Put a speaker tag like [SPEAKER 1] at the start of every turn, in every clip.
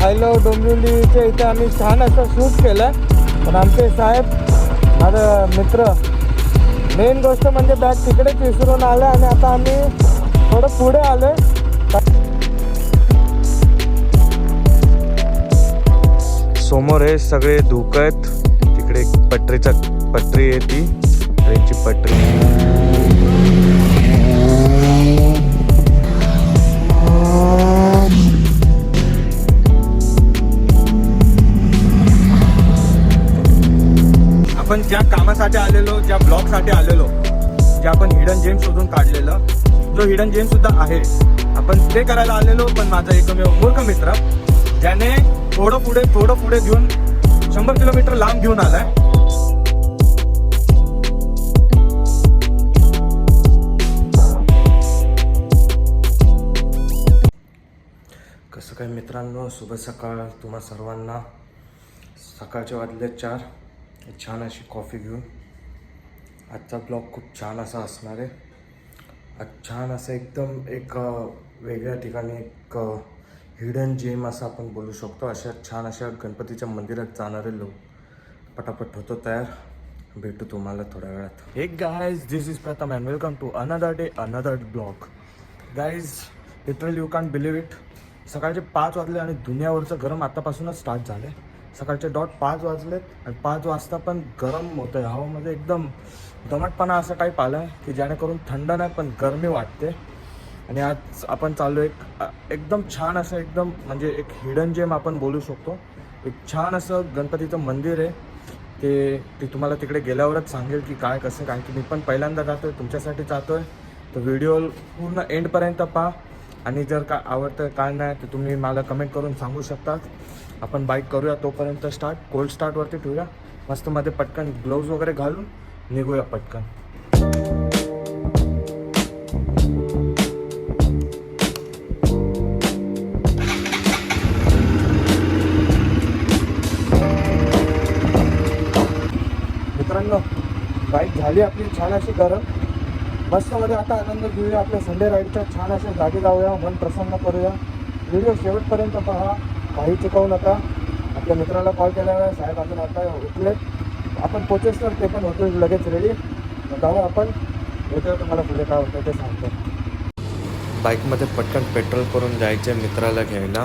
[SPEAKER 1] I love डोंबिवलीच्या इथे आम्ही छान असं शूट केलं. पण आमचे साहेब माझा मित्र मेन गोष्ट म्हणजे बॅग तिकडेच विसरून आलं आणि आता आम्ही थोडं पुढे आलो. समोर हे सगळे धुकं आहेत. तिकडे पटरी आहे ती ट्रेनची पटरी. आपण ज्या कामासाठी आलेलो, ज्या ब्लॉगसाठी आलेलो, जे आपण हिडन जेम शोधून काढलेलं, जो हिडन जेम सुद्धा आहे, आपण ते करायला आलेलो. पण माझा एकमेव मूर्ख मित्र ज्याने थोडं पुढे घेऊन 100 किलोमीटर लांब घेऊन आलाय. कसं काय मित्रांनो, शुभ सकाळ तुम्हा सर्वांना. सकाळचे वाजले 4. छान अशी कॉफी घेऊन आजचा ब्लॉग खूप छान असा असणार आहे. आज छान असं एकदम एक वेगळ्या ठिकाणी एक हिडन जेम असं आपण बोलू शकतो. अशा छान अशा गणपतीच्या मंदिरात जाणारे लोक. पटापट होतो तयार, भेटू तुम्हाला थोड्या वेळात. Hey guys, this is Pratham and welcome to another day another blog. Guys, literally you can't believe it. सकाळचे 5 वाजले आणि दुनियावरचं गरम आतापासूनच स्टार्ट झालं आहे. सकाळचे डॉट 5 वाजलेत आणि 5 वाजता पण गरम होतं आहे. हवामध्ये एकदम दमटपणा असं काही पाहिलं आहे की जेणेकरून थंड नाही पण गरमी वाटते. आणि आज आपण चाललो एकदम छान असं एकदम म्हणजे एक हिडन जेम आपण बोलू शकतो. एक छान असं गणपतीचं मंदिर आहे. ते तुम्हाला तिकडे गेल्यावरच सांगेल की काय कसं, कारण की मी पण पहिल्यांदा जातो आहे, तुमच्यासाठी जातो आहे. तर व्हिडिओ पूर्ण एंडपर्यंत पहा आणि जर काय आवडतं काय नाही तर तुम्ही मला कमेंट करून सांगू शकता. आपण बाईक करूया तोपर्यंत स्टार्ट. कोल्ड स्टार्टवरती ठेवूया मस्त. मध्ये पटकन ग्लोव्ज वगैरे घालून निघूया पटकन. मित्रांनो, बाईक झाली आपली छान अशी गरम. मस्त मध्ये आता आनंद घेऊया आपल्या संडे राईडच्या. छान अशा जागी जाऊया, मन प्रसन्न करूया. व्हिडिओ शेवटपर्यंत पहा, काही चुकवू नका. आपल्या मित्राला कॉल केला आहे, साहेब अजून आता उठलेत. आपण पोचेस तर ते पण होतो लगेच रेडी. जाऊ आपण, भेटूया. तुम्हाला पुढे काय होतं ते सांगतो. बाईकमध्ये पटकन पेट्रोल करून जायचं मित्राला घ्यायला.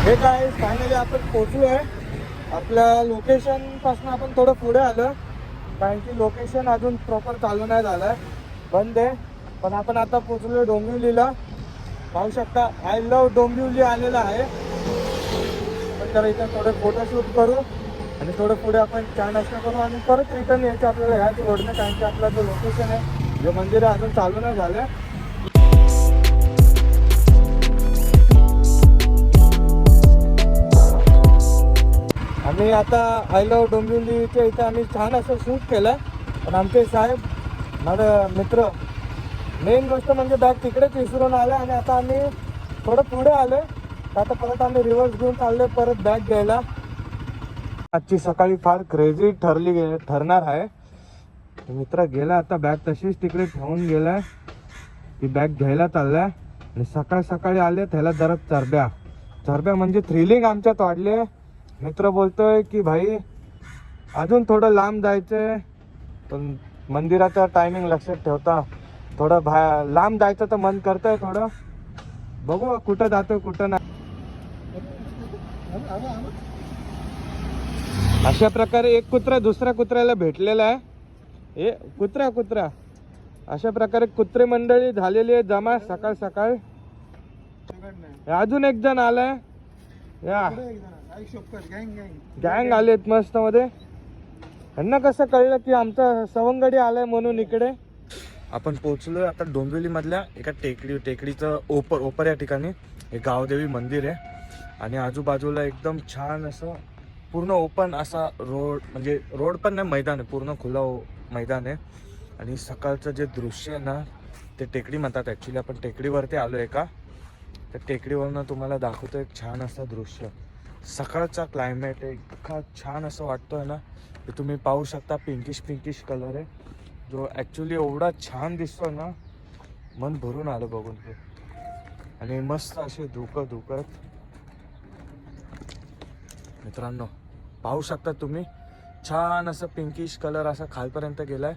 [SPEAKER 1] हे काय फायनली आपण पोचलो आहे. आपल्या लोकेशनपासून आपण थोडं पुढे आलं, कारण की लोकेशन अजून प्रॉपर चालू नाही झालं आहे, बंद आहे. पण आपण आता पोचलो डोंबिवलीला. पाहू शकता आय लव डोंबिवली आलेला आहे. पण तर इथं थोडे फोटोशूट करू आणि थोडं पुढे आपण चहा नाश्ता करू आणि परत रिटर्न यायचं आपल्याला ह्याच रोडने, कारण की आपलं जो लोकेशन आहे, जे मंदिर आहे, अजून चालू नाही झालं. आम्ही आता आय लव डोंबिवलीच्या इथे आम्ही छान असं शूट केलं. पण आमचे साहेब माझा मित्र मेन गोष्ट म्हणजे बॅग तिकडेच विसरून आलं आणि आता आम्ही थोडं पुढे आलो. आता परत आम्ही रिव्हर्स घेऊन चाललो परत बॅग घ्यायला. आजची सकाळी फार क्रेझी ठरणार आहे. मित्र गेला आता, बॅग तशीच तिकडे ठेवून गेलाय. ती बॅग घ्यायला चाललाय आणि सकाळी आले त्याला जरा चरब्या म्हणजे थ्रिलिंग आमच्यात वाढले. मित्र बोलतोय की भाई अजून थोडं लांब जायचंय, पण मंदिराचा टायमिंग लक्षात ठेवता. थोडं लांब जायचं तर मन करतंय थोडं. बघू कुठं जातोय कुठं नाही. अशा प्रकारे एक कुत्रा दुसऱ्या कुत्र्याला भेटलेला आहे. हे कुत्रा अशा प्रकारे कुत्रे मंडळी झालेली आहे जमा सकाळ. अजून एक जण आलाय. या गँग आलेत मस्त मध्ये. यांना कसं कळलं की आमचा सवंगडी आलाय म्हणून इकडे. आपण पोहोचलोय आता डोंबिवली मधल्या एका टेकडीचं ओपर या ठिकाणी एक गावदेवी मंदिर आहे. आणि आजूबाजूला एकदम छान असं पूर्ण ओपन असा रोड, म्हणजे रोड पण नाही, मैदान आहे, पूर्ण खुला मैदान आहे. आणि सकाळचं जे दृश्य आहे ना, ते टेकडी म्हणतात ॲक्च्युली. आपण टेकडीवरती आलो आहे का, तर टेकडीवरनं तुम्हाला दाखवतो एक छान असं दृश्य. सकाळचा क्लायमेट इतका छान असं वाटतोय ना, ते तुम्ही पाहू शकता. पिंकिश कलर आहे. जो ॲक्च्युली एवढा छान दिसतो ना, मन भरून आलं बघून ते. आणि मस्त असे धुकत मित्रांनो पाहू शकता तुम्ही, छान असं पिंकिश कलर असा खालपर्यंत गेलाय.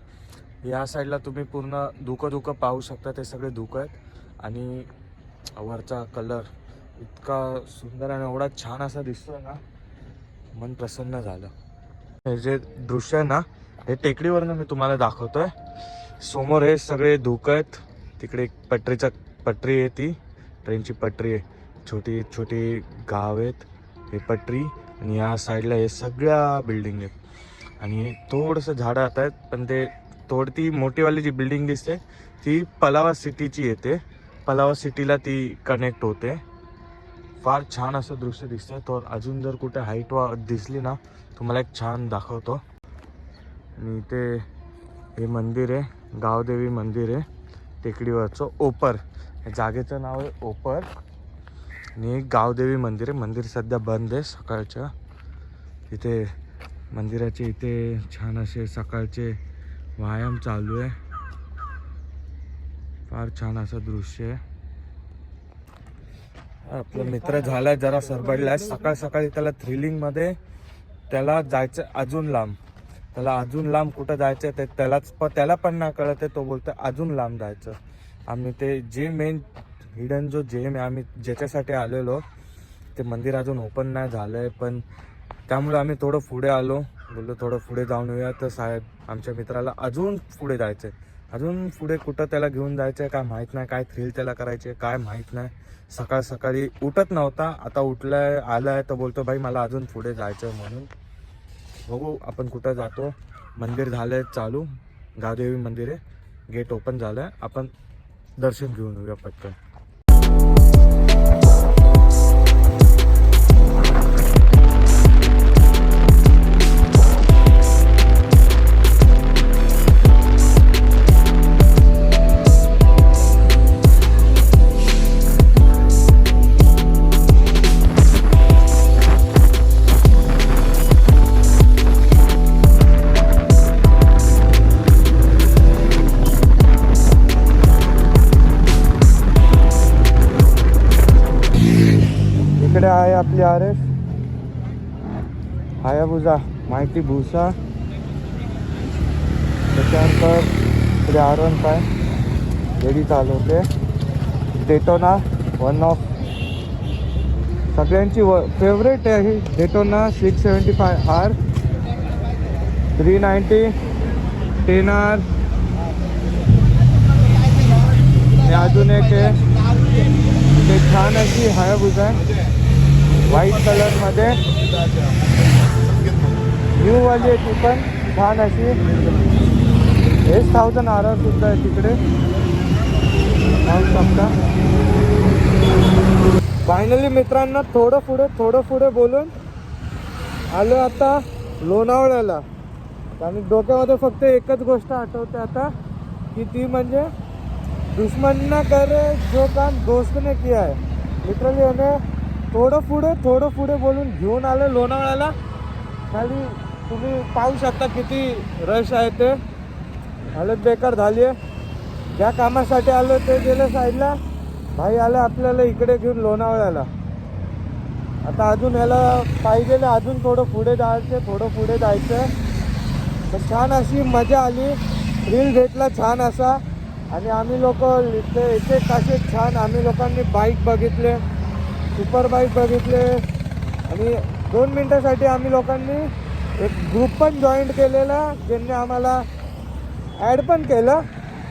[SPEAKER 1] या साईडला तुम्ही पूर्ण धुकं पाहू शकता, ते सगळे धुकं आहेत. आणि वरचा कलर इतका सुंदर आणि एवढा छान असा दिसतोय ना, मन प्रसन्न झालं. हे जे दृश्य आहे ना, हे टेकडीवरनं मी तुम्हाला दाखवतोय. समोर हे सगळे धुकं आहेत, तिकडे एक पटरी आहे, ती ट्रेनची पटरी आहे. छोटी छोटी गाव आहेत, हे पटरी. आणि या साईडला हे सगळ्या बिल्डिंग आहेत. आणि थोडंसं झाडं आता आहेत, पण ते ती मोठीवाली जी बिल्डिंग दिसते ती पलावा सिटीची येते. पलावा सिटीला ती कनेक्ट होते. फार छान असं दृश्य दिसतंय. तर अजून जर कुठे हाईट दिसली ना, तुम्हाला एक छान दाखवतो. आणि इथे हे मंदिर आहे, गावदेवी मंदिर आहे टेकडीवरचं. ओपर या जागेचं नाव आहे ओपर. आणि एक गावदेवी मंदिर आहे. मंदिर सध्या बंद आहे सकाळच्या. इथे मंदिराचे इथे छान असे सकाळचे व्यायाम चालू आहे. फार छान असं दृश्य आहे. आपला मित्र झालाय जरा सरबडलाय. सकाळ सकाळी त्याला थ्रिलिंगमध्ये त्याला जायचं अजून लांब. त्याला अजून लांब कुठं जायचं ते त्याला पण नाही कळत आहे. तो बोलतो अजून लांब जायचं. आम्ही ते जे मेन हिडन जो जेम आहे, आम्ही ज्याच्यासाठी आलेलो, ते मंदिर अजून ओपन नाही झालं आहे. पण त्यामुळे आम्ही थोडं पुढे आलो. बोललो थोडं पुढे जाऊन येऊया. तर साहेब आमच्या मित्राला अजून पुढे जायचं आहे. अजून पुढे कुठं त्याला घेऊन जायचं आहे काय माहीत नाही. काय थ्रिल त्याला करायचे काय माहीत नाही. सकाळ सकाळी उठत नव्हता, आता उठलाय आलाय तर बोलतो भाई मला अजून पुढे जायचं आहे. म्हणून बघू आपण कुठं जातो. मंदिर झालंय चालू, गावदेवी मंदिर आहे. गेट ओपन झालंय, आपण दर्शन घेऊन येऊया पटकन. इकडे आहे आपली RS हायाबुसा माहिती भूसा. त्याच्यानंतर इकडे R15 रेडी चालवते. डेटोना वन ऑफ सगळ्यांची फेवरेट आहे ही डेटोना 675R 390 10R. अजून एक आहे ते छान अशी हायाबुसा आहे व्हाईट कलरमध्ये. न्यू वाली आहे ती पण छान अशी. 1000 सुद्धा आहे तिकडे पाहू शकता. फायनली मित्रांनो थोडं पुढे बोलून आलो आता लोणावळ्याला. आणि डोक्यामध्ये फक्त एकच गोष्ट आठवते आता, की ती म्हणजे दुश्मन ना करे जो काम दोस्त ने किया है. लिटरली याने थोडं पुढे बोलून घेऊन आलं लोणावळ्याला. खाली तुम्ही पाहू शकता किती रश आहे. ते हालत बेकार झाली आहे. ज्या कामासाठी आलो ते गेलं साईडला. भाई आलं आपल्याला इकडे घेऊन लोणावळ्याला. आता अजून याला पाहिजे अजून थोडं पुढे जायचं. तर छान अशी मजा आली, थ्रिल भेटला छान असा. आणि आम्ही लोक इथे असे छान आम्ही लोकांनी बाईक बघितले, सुपर बाईक बघितले. आणि 2 मिनटासाठी आम्ही लोकांनी एक ग्रुप पण जॉईन केलेला, ज्यांनी आम्हाला ॲड पण केलं.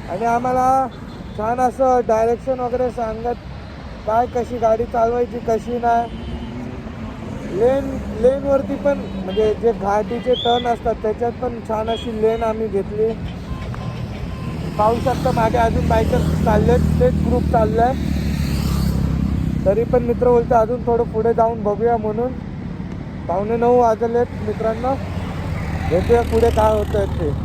[SPEAKER 1] आणि आम्हाला छान असं डायरेक्शन वगैरे सांगत काय कशी गाडी चालवायची कशी नाही. लेनवरती पण म्हणजे जे घाटीचे टर्न असतात त्याच्यात पण छान अशी लेन आम्ही घेतली. पाहू शकता मागे अजून बायकर चाललेत, तेच ग्रुप चाललाय. तरी पण मित्र बोलतो अजून थोडं पुढे जाऊन बघूया म्हणून. 9:15 वाजलेत मित्रांनो. भेटूया पुढे काय होतं ते.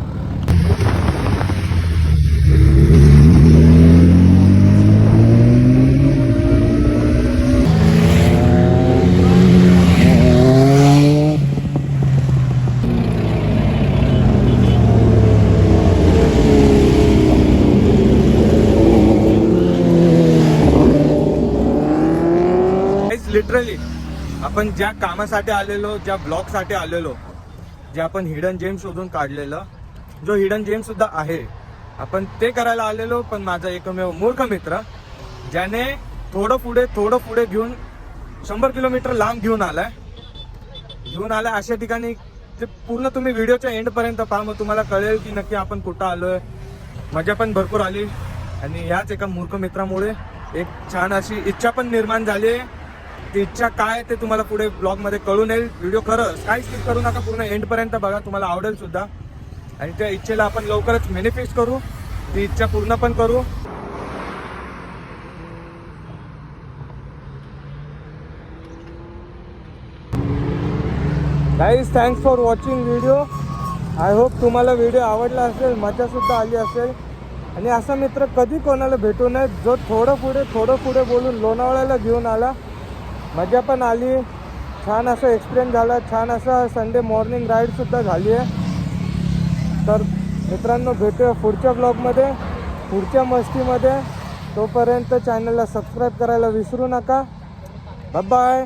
[SPEAKER 1] लिटरली आपण ज्या कामासाठी आलेलो, ज्या ब्लॉगसाठी आलेलो, जे आपण हिडन जेम शोधून काढलेलं, जो हिडन जेम सुद्धा आहे, आपण ते करायला आलेलो. पण माझा एकमेव मूर्ख मित्र ज्याने थोडं पुढे घेऊन 100 किलोमीटर लांब घेऊन आलाय अशा ठिकाणी. ते पूर्ण तुम्ही व्हिडिओच्या एंड पर्यंत पहा, मग तुम्हाला कळेल की नक्की आपण कुठं आलोय. मजा पण भरपूर आली आणि याच एका मूर्ख मित्रामुळे एक छान अशी इच्छा पण निर्माण झाली आहे. ती इच्छा काय ते तुम्हाला पुढे ब्लॉग मध्ये कळून येईल. व्हिडिओ खरंच काही स्किप करू नका, पूर्ण एंड पर्यंत बघा, तुम्हाला आवडेल सुद्धा. आणि त्या इच्छेला आपण लवकरच मॅनिफेस्ट करू, ती इच्छा पूर्ण पण करू. Guys, thanks for watching video. I hope तुम्हाला व्हिडिओ आवडला असेल, मजा सुद्धा आली असेल. आणि असा मित्र कधी कोणाला भेटू नये जो थोडं पुढे बोलून लोणावळ्याला घेऊन आला. मजा पण आली, छान असं एक्सपिरियन्स झाला, छान असा संडे मॉर्निंग राईडसुद्धा झाली आहे. तर मित्रांनो, भेटूया पुढच्या ब्लॉगमध्ये, पुढच्या मस्तीमध्ये. तोपर्यंत चॅनलला सबस्क्राईब करायला विसरू नका. Bye bye.